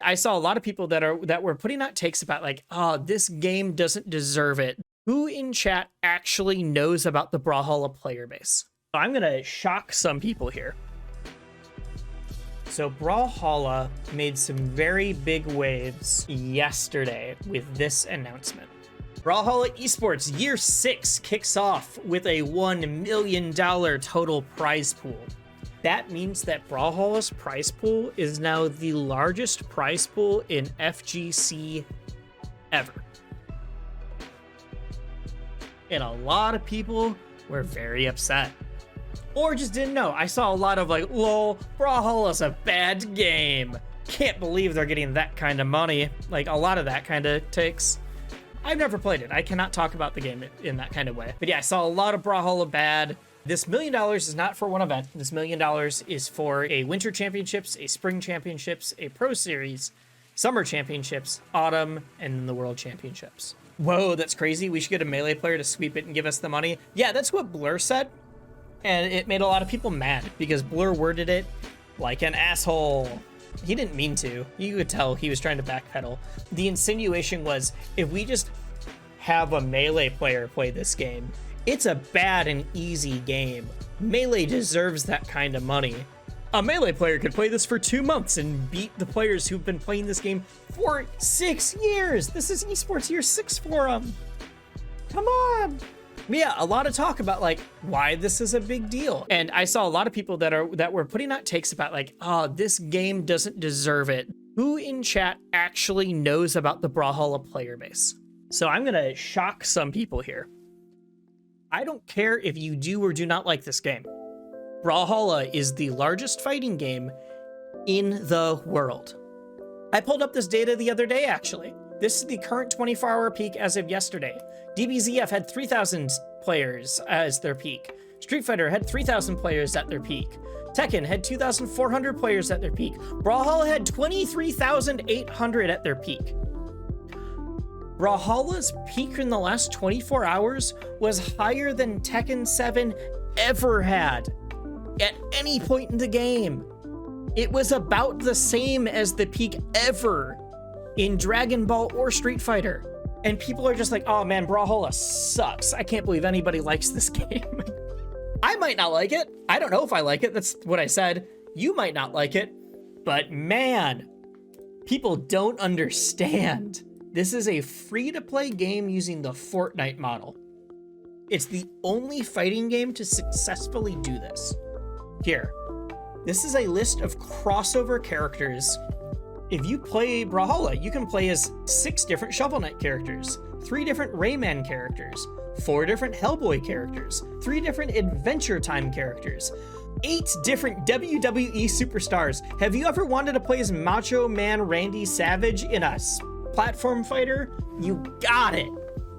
I saw a lot of people that were putting out takes about like, oh, this game doesn't deserve it. Who in chat actually knows about the Brawlhalla player base? I'm gonna shock some people here. So Brawlhalla made some very big waves yesterday with this announcement. Brawlhalla Esports Year 6 kicks off with a $1 million total prize pool. That means that Brawlhalla's prize pool is now the largest prize pool in FGC ever. And a lot of people were very upset. Or just didn't know. I saw a lot of like, lol, Brawlhalla's a bad game. Can't believe they're getting that kind of money. Like a lot of that kind of takes. I've never played it. I cannot talk about the game in that kind of way. But yeah, I saw a lot of Brawlhalla bad. This $1 million is not for one event. This $1 million is for a Winter Championships, a Spring Championships, a Pro Series, Summer Championships, Autumn, and then the World Championships. Whoa, that's crazy. We should get a Melee player to sweep it and give us the money. Yeah, that's what Blur said. And it made a lot of people mad because Blur worded it like an asshole. He didn't mean to. You could tell he was trying to backpedal. The insinuation was, if we just have a Melee player play this game, it's a bad and easy game. Melee deserves that kind of money. A Melee player could play this for 2 months and beat the players who've been playing this game for 6 years. This is esports year 6 for them. Come on. Yeah, a lot of talk about like why this is a big deal. And I saw a lot of people that were putting out takes about like, oh, this game doesn't deserve it. Who in chat actually knows about the Brawlhalla player base? So I'm gonna shock some people here. I don't care if you do or do not like this game. Brawlhalla is the largest fighting game in the world. I pulled up this data the other day, actually. This is the current 24-hour peak as of yesterday. DBZF had 3,000 players as their peak. Street Fighter had 3,000 players at their peak. Tekken had 2,400 players at their peak. Brawlhalla had 23,800 at their peak. Brawlhalla's peak in the last 24 hours was higher than Tekken 7 ever had at any point in the game. It was about the same as the peak ever in Dragon Ball or Street Fighter. And people are just like, oh man, Brawlhalla sucks. I can't believe anybody likes this game. I might not like it. I don't know if I like it. That's what I said. You might not like it. But man, people don't understand. This is a free-to-play game using the Fortnite model. It's the only fighting game to successfully do this. Here, this is a list of crossover characters. If you play Brawlhalla, you can play as 6 different Shovel Knight characters, 3 different Rayman characters, 4 different Hellboy characters, 3 different Adventure Time characters, 8 different WWE superstars. Have you ever wanted to play as Macho Man Randy Savage in a platform fighter? You got it.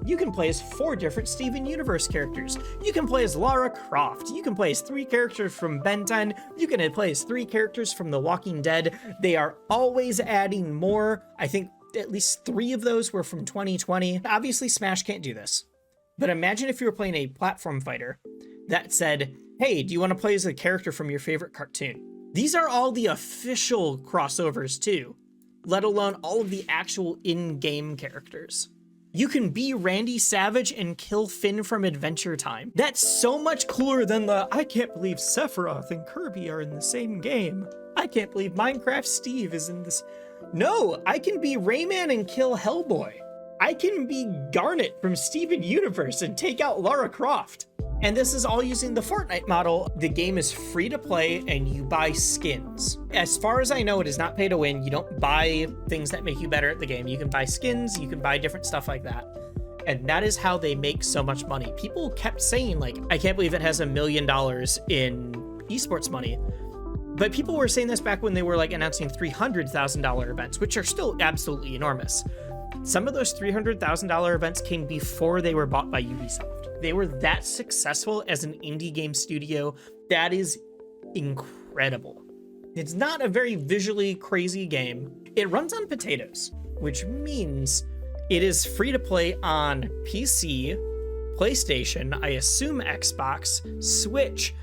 You can play as 4 different Steven Universe characters. You can play as Lara Croft. You can play as 3 characters from Ben 10. You can play as 3 characters from The Walking Dead. They are always adding more. I think at least 3 of those were from 2020. Obviously, Smash can't do this. But imagine if you were playing a platform fighter that said, hey, do you want to play as a character from your favorite cartoon? These are all the official crossovers too, let alone all of the actual in-game characters. You can be Randy Savage and kill Finn from Adventure Time. That's so much cooler than the, I can't believe Sephiroth and Kirby are in the same game. I can't believe Minecraft Steve is in this. No, I can be Rayman and kill Hellboy. I can be Garnet from Steven Universe and take out Lara Croft. And this is all using the Fortnite model. The game is free to play and you buy skins. As far as I know, it is not pay to win. You don't buy things that make you better at the game. You can buy skins, you can buy different stuff like that. And that is how they make so much money. People kept saying like, I can't believe it has $1 million in esports money. But people were saying this back when they were like announcing $300,000 events, which are still absolutely enormous. Some of those $300,000 events came before they were bought by Ubisoft. They were that successful as an indie game studio. That is incredible. It's not a very visually crazy game. It runs on potatoes, which means it is free to play on PC, PlayStation, I assume Xbox, Switch,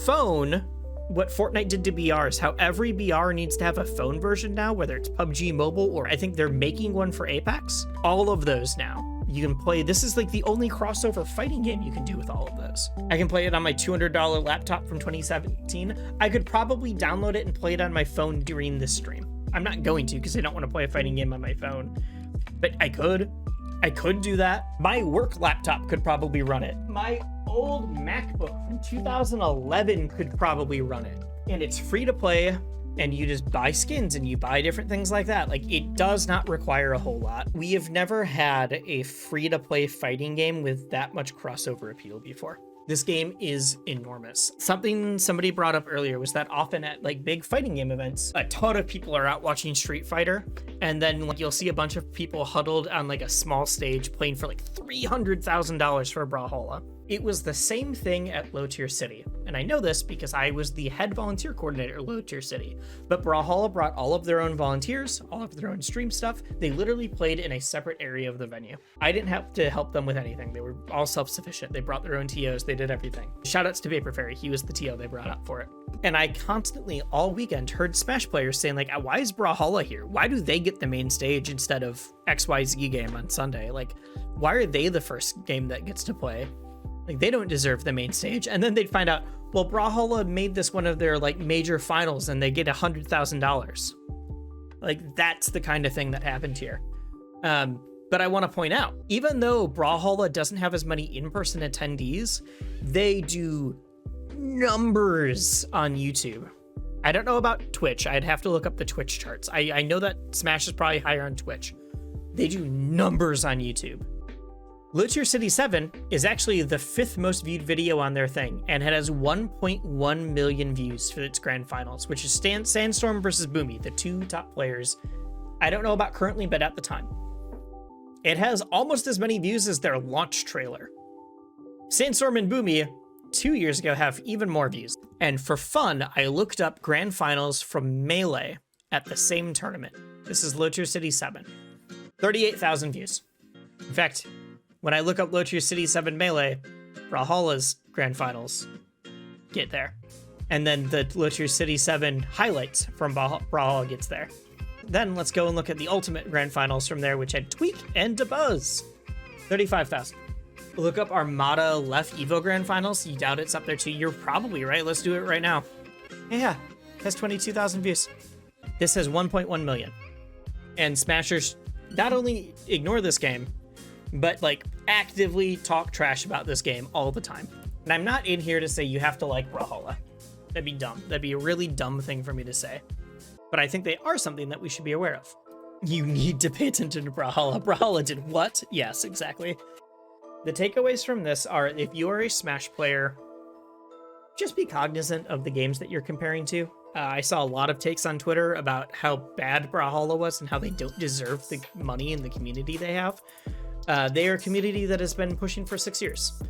phone, what Fortnite did to BRs, how every BR needs to have a phone version now, whether it's PUBG Mobile or I think they're making one for Apex. All of those now. You can play, this is like the only crossover fighting game you can do with all of those. I can play it on my $200 laptop from 2017. I could probably download it and play it on my phone during this stream. I'm not going to because I don't want to play a fighting game on my phone, but I could do that. My work laptop could probably run it. My old MacBook from 2011 could probably run it. And it's free to play, and you just buy skins and you buy different things like that. Like, it does not require a whole lot. We have never had a free to play fighting game with that much crossover appeal before. This game is enormous. Something somebody brought up earlier was that often at like big fighting game events, a ton of people are out watching Street Fighter, and then like you'll see a bunch of people huddled on like a small stage playing for like $300,000 for Brawlhalla. It was the same thing at Low Tier City, and I know this because I was the head volunteer coordinator at Low Tier City. But Brawlhalla brought all of their own volunteers, all of their own stream stuff. They literally played in a separate area of the venue. I didn't have to help them with anything. They were all self-sufficient. They brought their own TOs. They did everything. Shoutouts to Vapor Fairy. He was the TO they brought up for it. And I constantly all weekend heard Smash players saying like, why is Brawlhalla here? Why do they get the main stage instead of XYZ game on Sunday? Like, why are they the first game that gets to play? Like, they don't deserve the main stage. And then they'd find out, well, Brawlhalla made this one of their like major finals and they get $100,000. Like, that's the kind of thing that happened here. But I want to point out, even though Brawlhalla doesn't have as many in-person attendees, they do numbers on YouTube. I don't know about Twitch. I'd have to look up the Twitch charts. I know that Smash is probably higher on Twitch. They do numbers on YouTube. Low Tier City 7 is actually the 5th most viewed video on their thing, and it has 1.1 million views for its grand finals, which is Sandstorm versus Boomy, the two top players. I don't know about currently, but at the time. It has almost as many views as their launch trailer. Sandstorm and Boomy 2 years ago have even more views. And for fun, I looked up grand finals from Melee at the same tournament. This is Low Tier City 7. 38,000 views. In fact, when I look up Low Tier City 7 Melee, Brawlhalla's grand finals get there. And then the Low Tier City 7 highlights from Brawlhalla gets there. Then let's go and look at the ultimate grand finals from there, which had Tweak and Dabuzz. 35,000. Look up Armada Left Evo grand finals. You doubt it's up there too? You're probably right. Let's do it right now. Yeah, it has 22,000 views. This has 1.1 million. And Smashers not only ignore this game, but like actively talk trash about this game all the time. And I'm not in here to say you have to like Brawlhalla. That'd be dumb. That'd be a really dumb thing for me to say. But I think they are something that we should be aware of. You need to pay attention to Brawlhalla. Brawlhalla did what? Yes, exactly. The takeaways from this are, if you are a Smash player, just be cognizant of the games that you're comparing to. I saw a lot of takes on Twitter about how bad Brawlhalla was and how they don't deserve the money and the community they have. They are a community that has been pushing for 6 years.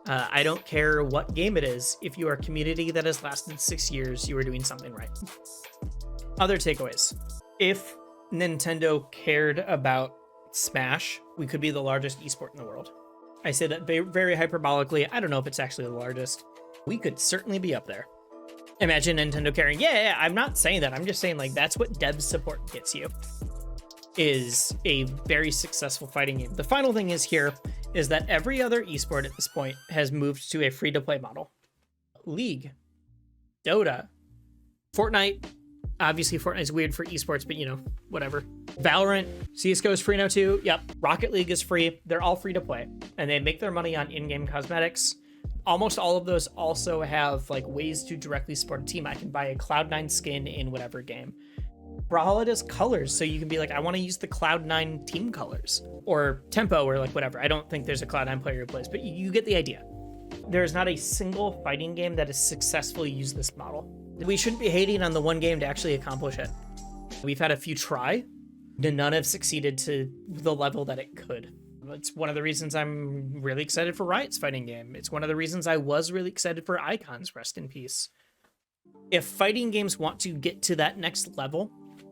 I don't care what game it is. If you are a community that has lasted 6 years, you are doing something right. Other takeaways. If Nintendo cared about Smash, we could be the largest esport in the world. I say that very hyperbolically. I don't know if it's actually the largest. We could certainly be up there. Imagine Nintendo caring. Yeah, I'm not saying that. I'm just saying like that's what dev support gets you. Is a very successful fighting game. The final thing is here is that every other esport at this point has moved to a free-to-play model. League, Dota, Fortnite. Obviously, Fortnite's weird for esports, but you know, whatever. Valorant, CSGO is free now too. Yep, Rocket League is free. They're all free to play, and they make their money on in-game cosmetics. Almost all of those also have like ways to directly support a team. I can buy a Cloud9 skin in whatever game. Brawlhalla does colors, so you can be like, I want to use the Cloud9 team colors, or tempo, or like whatever. I don't think there's a Cloud9 player who plays, but you get the idea. There's not a single fighting game that has successfully used this model. We shouldn't be hating on the one game to actually accomplish it. We've had a few try, and none have succeeded to the level that it could. It's one of the reasons I'm really excited for Riot's fighting game. It's one of the reasons I was really excited for Icon's, rest in peace. If fighting games want to get to that next level,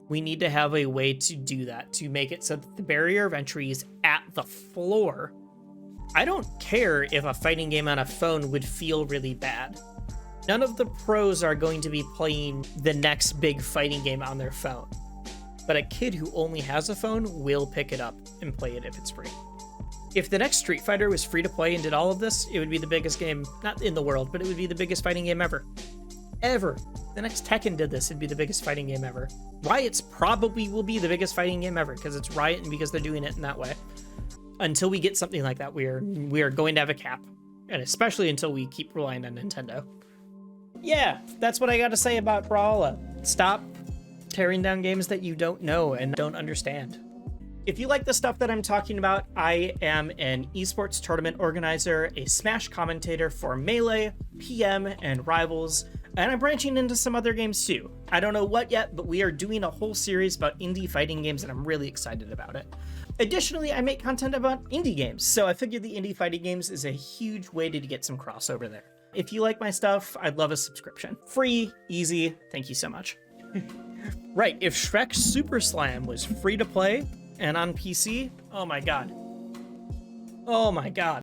we need to have a way to do that, to make it so that the barrier of entry is at the floor. I don't care if a fighting game on a phone would feel really bad. None of the pros are going to be playing the next big fighting game on their phone. But a kid who only has a phone will pick it up and play it if it's free. If the next Street Fighter was free to play and did all of this, it would be the biggest game, not in the world, but it would be the biggest fighting game ever. Ever. The next Tekken did this, it'd be the biggest fighting game ever. Riot's probably will be the biggest fighting game ever because it's Riot and because they're doing it in that way. Until we get something like that, we are going to have a cap. And especially until we keep relying on Nintendo. Yeah, that's what I got to say about Brawlhalla. Stop tearing down games that you don't know and don't understand. If you like the stuff that I'm talking about, I am an esports tournament organizer, a Smash commentator for Melee, PM, and Rivals, and I'm branching into some other games too. I don't know what yet, but we are doing a whole series about indie fighting games and I'm really excited about it. Additionally, I make content about indie games, so I figured the indie fighting games is a huge way to get some crossover there. If you like my stuff, I'd love a subscription. Free, easy, thank you so much. Right, if Shrek Super Slam was free to play and on PC, oh my god. Oh my god.